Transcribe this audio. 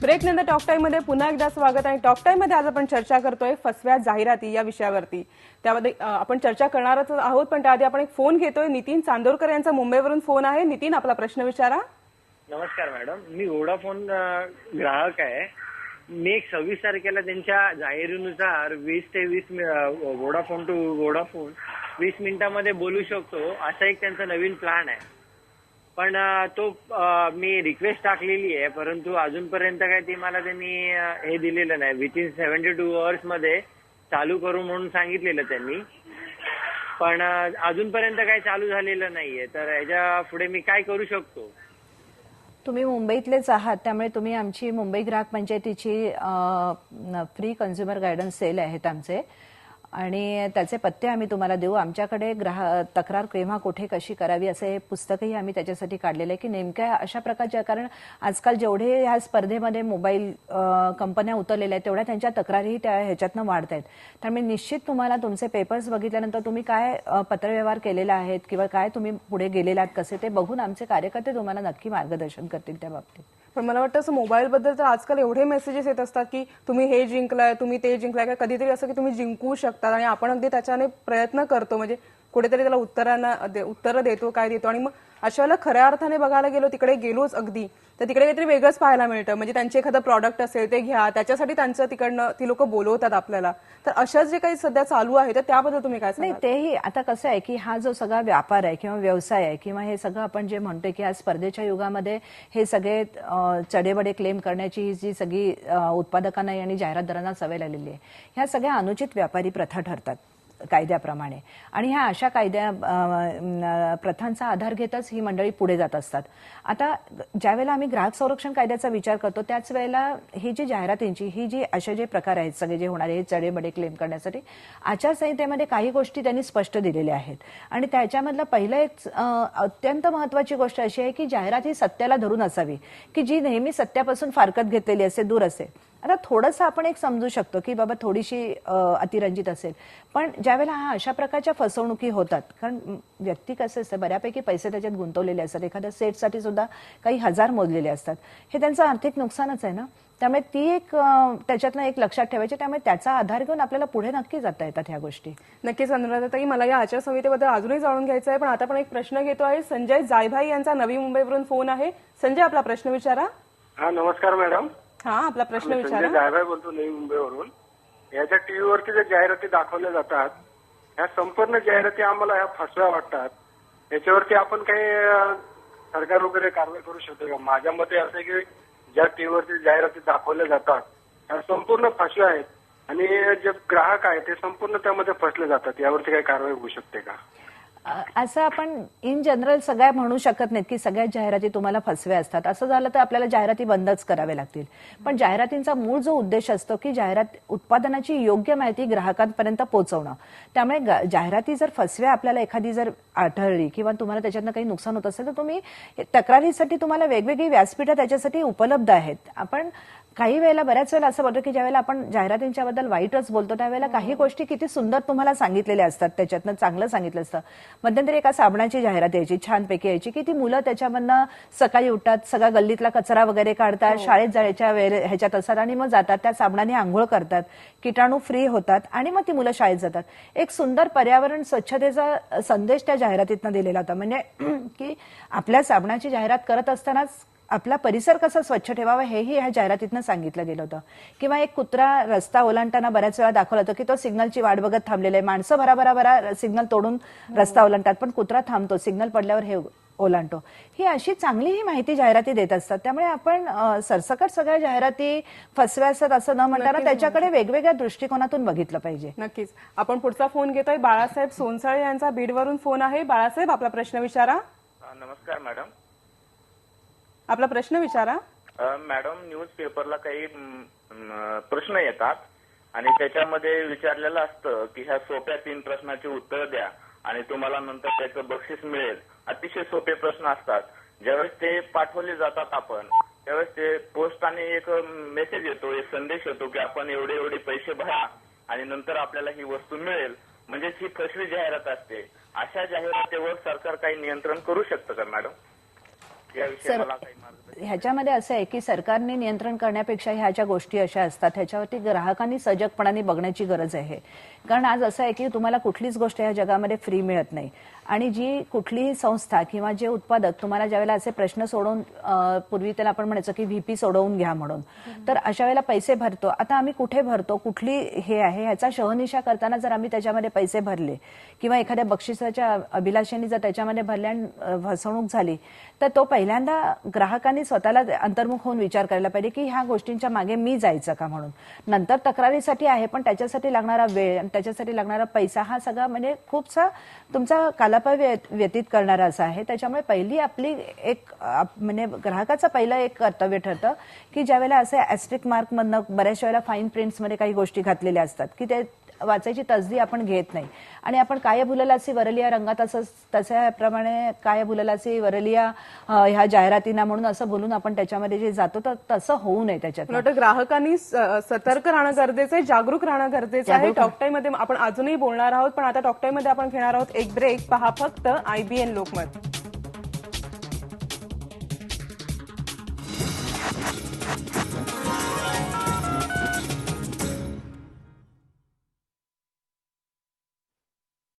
Break नंतर talk time मध्ये पुन्हा एकदा स्वागत आहे। टॉक टाइम मध्ये आज आपण चर्चा करतोय फसव्या जाहिराती या विषयावरती। त्यामध्ये आपण चर्चा करणारच आहोत, पण त्याआधी आपण एक फोन घेतोय। नितीन चांदोरकर यांचा मुंबईवरून फोन आहे। नितीन, आपला प्रश्न विचारा। नमस्कार मॅडम, मी वोडाफोन ग्राहक आहे। मी 26 तारखेला त्यांच्या जाहिरीनुसार 20 ते 20 वोडाफोन टू वोडाफोन 20 मिनिटांमध्ये बोलू शकतो असा एक त्यांचा नवीन प्लॅन आहे। पण तो मी रिक्वेस्ट टाकलेली आहे, परंतु अजूनपर्यंत काय ती मला त्यांनी हे दिलेलं नाही। विथिन 72 आवर्स मध्ये चालू करू म्हणून सांगितलेलं त्यांनी, पण अजूनपर्यंत काही चालू झालेलं नाहीये। तर याच्या पुढे मी काय करू शकतो? तुम्ही मुंबईतलेच आहात, त्यामुळे तुम्ही आमची मुंबई ग्राहक पंचायतीची फ्री कन्झ्युमर गायडन्स सेल आहेत आमचे, आणि त्याचे पत्ते आम्ही तुम्हाला देऊ। आमच्याकडे तक्रार केव्हा कुठे कशी करावी असे पुस्तकही आम्ही त्याच्यासाठी काढलेलं आहे की नेमक्या अशा प्रकारच्या, कारण आजकाल जेवढे ह्या स्पर्धेमध्ये मोबाईल कंपन्या उतरलेल्या आहेत तेवढ्या त्यांच्या तक्रारीही त्या ह्याच्यातनं वाढत आहेत। त्यामुळे निश्चित तुम्हाला तुमचे पेपर्स बघितल्यानंतर तुम्ही काय पत्रव्यवहार केलेला आहेत किंवा काय तुम्ही पुढे गेलेला आहात कसे, ते बघून आमचे कार्यकर्ते तुम्हाला नक्की मार्गदर्शन करतील त्या बाबतीत। पण मला वाटतं असं मोबाईल बद्दल तर आजकाल एवढे मेसेजेस येत असतात की तुम्ही हे जिंकलाय, तुम्ही ते जिंकलाय, कधीतरी असं की तुम्ही जिंकू शकता, आणि आपण अगदी त्याच्याने प्रयत्न करतो, म्हणजे कुठेतरी त्याला उत्तर देतो, काय देतो। आणि मग अशा वेळेला खऱ्या अर्थाने बघायला गेलो, तिकडे गेलोच अगदी, तर तिकडे काहीतरी वेगळंच पाहायला मिळतं। म्हणजे त्यांचे एखादं प्रॉडक्ट असेल ते घ्या, त्याच्यासाठी त्यांचं तिकडनं ती लोक बोलवतात आपल्याला। तर अशा जे काही सध्या चालू आहे तर त्याबद्दल तुम्ही काय सांगाल? नाही, तेही आता कसं आहे की हा जो सगळा व्यापार आहे किंवा व्यवसाय आहे किंवा हे सगळं आपण जे म्हणतोय की आज स्पर्धेच्या युगामध्ये हे सगळे चढेबडे क्लेम करण्याची ही जी सगळी उत्पादकांना आणि जाहिरातदारांना सवय लागलेली आहे, ह्या सगळ्या अनुचित व्यापारी प्रथा ठरतात कायद्याप्रमाणे, आणि ह्या अशा प्रथांचा आधार घेतच ही मंडळी पुढे जात असतात। आता ज्यावेळेला आम्ही ग्राहक संरक्षण कायद्याचा विचार करतो त्याच वेळेला ही जी जाहिरातींची ही जी असे जे प्रकार आहेत सगळे जे होणारे हे चढेबडे क्लेम करण्यासाठी आचारसंहितेमध्ये काही गोष्टी त्यांनी स्पष्ट दिलेल्या आहेत, आणि त्याच्यामधलं पहिलं एक अत्यंत महत्वाची गोष्ट अशी आहे की जाहिरात ही सत्याला धरून असावी, की जी नेहमी सत्यापासून फारकत घेतलेली असे, दूर असेल। आता थोडंसं आपण एक समजू शकतो की बाबा थोडीशी अतिरंजित असेल, पण ज्यावेळेला हा अशा प्रकारच्या फसवणुकी होतात, कारण व्यक्ती कसं असतं बऱ्यापैकी पैसे त्याच्यात गुंतवलेले असतात, एखाद्या सेटसाठी सुद्धा काही हजार मोजलेले असतात, हे त्यांचं आर्थिक नुकसानच आहे ना। त्यामुळे ती एक त्याच्यातनं एक लक्षात ठेवायची, त्यामुळे त्याचा आधार घेऊन आपल्याला पुढे नक्की जाता येतात ह्या गोष्टी। नक्कीच अनुराधाताई, मला या आचारसंहितेबद्दल अजूनही जाणून घ्यायचं आहे, पण आता पण एक प्रश्न घेतो आहे। संजय जायभाई यांचा नवी मुंबईवरून फोन आहे। संजय, आपला प्रश्न विचारा। हा, नमस्कार मॅडम। हा, आपला प्रश्न विचारा। संजय जायभाई बोलतो नवी मुंबईवरून। याच्या टीव्हीवरती ज्या जाहिराती दाखवल्या जातात ह्या संपूर्ण जाहिराती आम्हाला ह्या फसव्या वाटतात। याच्यावरती आपण काही सरकार वगैरे कारवाई करू शकतो का? माझ्या मते असं आहे की ज्या टीव्हीवरती जाहिराती दाखवल्या जातात ह्या संपूर्ण फसव्या आहेत, आणि जे ग्राहक आहेत ते संपूर्ण त्यामध्ये फसले जातात। यावरती काही कारवाई होऊ शकते का? असं आपण इन जनरल सगळ्या म्हणू शकत नाहीत की सगळ्याच जाहिराती तुम्हाला फसव्या असतात। असं झालं तर आपल्याला जाहिराती बंदच कराव्या लागतील। पण जाहिरातींचा मूळ जो उद्देश असतो की जाहिरात उत्पादनाची योग्य माहिती ग्राहकांपर्यंत पोहोचवणं, त्यामुळे जाहिराती जर फसव्या आपल्याला एखादी जर आढळली किंवा तुम्हाला त्याच्यातनं काही नुकसान होत असेल तर तुम्ही तक्रारीसाठी तुम्हाला वेगवेगळी व्यासपीठं त्याच्यासाठी उपलब्ध आहेत। आपण काही वेळेला बऱ्याच वेळेला असं बोलतो की ज्यावेळेला आपण जाहिरातींच्या बद्दल वाईटच बोलतो त्यावेळेला काही गोष्टी किती सुंदर तुम्हाला सांगितलेल्या असतात, त्याच्यातनं चांगलं सांगितलं असतं। मध्यंतरी एका साबणाची जाहिरात यायची, छानपैकी यायची, की ती मुलं त्याच्यामधनं सकाळी उठतात, सगळा गल्लीतला कचरा वगैरे काढतात, शाळेत जायच्या ह्याच्यात असतात, आणि मग जातात त्या साबणाने आंघोळ करतात, किटाणू फ्री होतात, आणि मग ती मुलं शाळेत जातात। एक सुंदर पर्यावरण स्वच्छतेचा संदेश त्या जाहिरातीतनं दिलेला होता, म्हणजे की आपल्या साबणाची जाहिरात करत असतानाच आपला परिसर कसा स्वच्छ ठेवावा हेही ह्या जाहिरातीतनं सांगितलं गेलं होतं। किंवा एक कुत्रा रस्ता ओलांडताना बऱ्याच वेळा दाखवलं होतं की तो सिग्नलची वाट बघत थांबलेला आहे, माणसं भराभरा सिग्नल तोडून रस्ता ओलांडतात, पण कुत्रा थांबतो, सिग्नल पडल्यावर हे ओलांडतो। ही अशी चांगलीही माहिती जाहिराती देत असतात। त्यामुळे आपण सरसकट सगळ्या जाहिराती फसव्या असतात असं न म्हणताना त्याच्याकडे वेगवेगळ्या दृष्टिकोनातून बघितलं पाहिजे। नक्कीच। आपण पुढचा फोन घेतोय। बाळासाहेब सोनसाळे यांचा बीडवरून फोन आहे। बाळासाहेब, आपला प्रश्न विचारा। नमस्कार मॅडम, आपला प्रश्न विचारा। मॅडम, न्यूज पेपरला काही प्रश्न येतात आणि त्याच्यामध्ये विचारलेलं असतं की ह्या सोप्या 3 प्रश्नाची उत्तर द्या आणि तुम्हाला नंतर त्याचं बक्षीस मिळेल। अतिशय सोपे प्रश्न असतात। ज्यावेळेस ते पाठवले जातात आपण त्यावेळेस ते पोस्टाने एक मेसेज येतो, एक संदेश येतो की आपण एवढे एवढे पैसे भरा आणि नंतर आपल्याला ही वस्तू मिळेल, म्हणजे ही फसवी जाहिरात असते। अशा जाहिरातीवर सरकार काही नियंत्रण करू शकतं का मॅडम? याविषयी मला काही मार्गदर्शन. ह्याच्यामध्ये असं आहे की सरकारने नियंत्रण करण्यापेक्षा ह्या ज्या गोष्टी अशा असतात ह्याच्यावरती ग्राहकांनी सजगपणाने बघण्याची गरज आहे. कारण आज असं आहे की तुम्हाला कुठलीच गोष्ट या जगामध्ये फ्री मिळत नाही आणि जी कुठलीही संस्था किंवा जे उत्पादक तुम्हाला ज्यावेळेला असे प्रश्न सोडवून पूर्वी त्याला आपण म्हणायचो की व्हीपी सोडवून घ्या म्हणून, तर अशा वेळेला पैसे भरतो. आता आम्ही कुठे भरतो, कुठली हे आहे ह्याचा शहनिशा करताना जर आम्ही त्याच्यामध्ये पैसे भरले किंवा एखाद्या बक्षिसाच्या अभिलाषेने जर त्याच्यामध्ये भरले आणि फसवणूक झाली तर तो पहिल्यांदा ग्राहकांनी स्वतःला अंतर्मुख होऊन विचार करायला पाहिजे की ह्या गोष्टींच्या मागे मी जायचं का म्हणून. नंतर तक्रारीसाठी आहे पण त्याच्यासाठी लागणारा वेळ आणि त्याच्यासाठी लागणारा पैसा हा सगळा म्हणजे खूपसा तुमचा कालापाय व्यतीत करणारा असा आहे. त्याच्यामुळे पहिली आपली एक म्हणजे ग्राहकाचं पहिलं एक कर्तव्य ठरतं की ज्यावेळेला असे ऍस्ट्रिक मार्क मधनं बऱ्याचशा वेळेला फाईन प्रिंट्समध्ये काही गोष्टी घातलेल्या असतात की ते वाचायची तसदी आपण घेत नाही आणि आपण काय भुललासी वरलिया रंगात असं तशाप्रमाणे काय भुललासी वरलिया ह्या जाहिरातींना म्हणून असं बोलून आपण त्याच्यामध्ये जे जातो तर तसं होऊ नये. त्याच्यात मला वाटतं ग्राहकांनी सतर्क राहणं गरजेचं आहे, जागरूक राहणं गरजेचं आहे. टॉकटाईम मध्ये आपण अजूनही बोलणार आहोत पण आता टॉकटाईम मध्ये आपण घेणार आहोत एक ब्रेक. पहा फक्त IBN लोकमत.